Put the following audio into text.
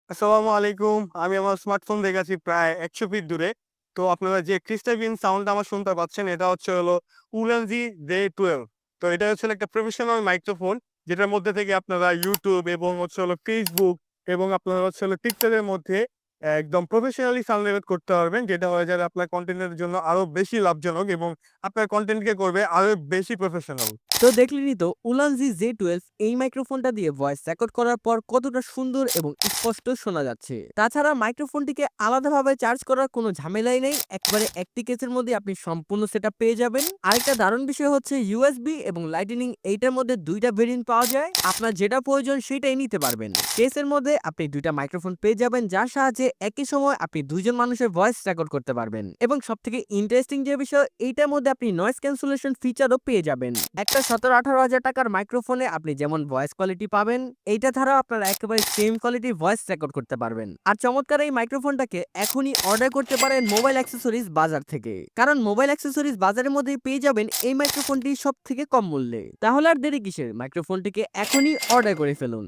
আসসালামু আলাইকুম। আমি আমার স্মার্টফোন থেকে আছি প্রায় ১০০ ফিট দূরে। তো আপনারা যে ক্রিস্টালিন সাউন্ডটা আমার শুনতে পাচ্ছেন এটা হচ্ছে হলো Ulanzi J12। তো এটা হচ্ছে হলো একটা প্রফেশনাল মাইক্রোফোন যেটার মধ্যে থেকে আপনারা YouTube এবং হচ্ছে হলো Facebook এবং আপনারা হচ্ছে হলো TikTok এর মধ্যে একদম প্রফেশনালি সাউন্ড রেকর্ড করতে পারবেন। যেটা হয়ে যাবে আপনার কনটেন্টের জন্য আরো বেশি লাভজনক এবং আপনার কনটেন্টকে করবে আরো বেশি প্রফেশনাল। তো দেখলেনই তো উলানজি জে 12 এই মাইক্রোফোনটা দিয়ে ভয়েস রেকর্ড করার পর কতটা সুন্দর এবং স্পষ্ট শোনা যাচ্ছে। তাছাড়া মাইক্রোফোনটিকে আলাদাভাবে চার্জ করার কোনো ঝামেলাই নেই, একবারে একটি কেসের মধ্যে আপনি সম্পূর্ণ সেটআপ পেয়ে যাবেন। আরেকটা দারুণ বিষয় হচ্ছে ইউএসবি এবং লাইটনিং এইটার মধ্যে দুইটা ভেরিয়েন্ট পাওয়া যায়, আপনার যেটা প্রয়োজন সেটাই নিতে পারবেন। কেসের মধ্যে আপনি দুইটা মাইক্রোফোন পেয়ে যাবেন যার সাহায্যে একই সময় আপনি দুইজন মানুষের ভয়েস রেকর্ড করতে পারবেন। এবং সবথেকে ইন্টারেস্টিং যে বিষয়, এইটার মধ্যে আপনি নয়েজ ক্যান্সেলেশন ফিচারও পেয়ে যাবেন। একটা ১৭-১৮ হাজার টাকার মাইক্রোফোনে আপনি যেমন ভয়েস কোয়ালিটি পাবেন, এইটা ছাড়াও আপনারা একেবারে সেম কোয়ালিটির ভয়েস রেকর্ড করতে পারবেন। আর চমৎকার এই মাইক্রোফোনটাকে এখনই অর্ডার করতে পারেন মোবাইল অ্যাক্সেসরিজ বাজার থেকে, কারণ মোবাইল অ্যাক্সেসরিজ বাজারের মধ্যেই পেয়ে যাবেন এই মাইক্রোফোনটি সব থেকে কম মূল্যে। তাহলে আর দেরি কিসের, মাইক্রোফোনটিকে এখনই অর্ডার করে ফেলুন।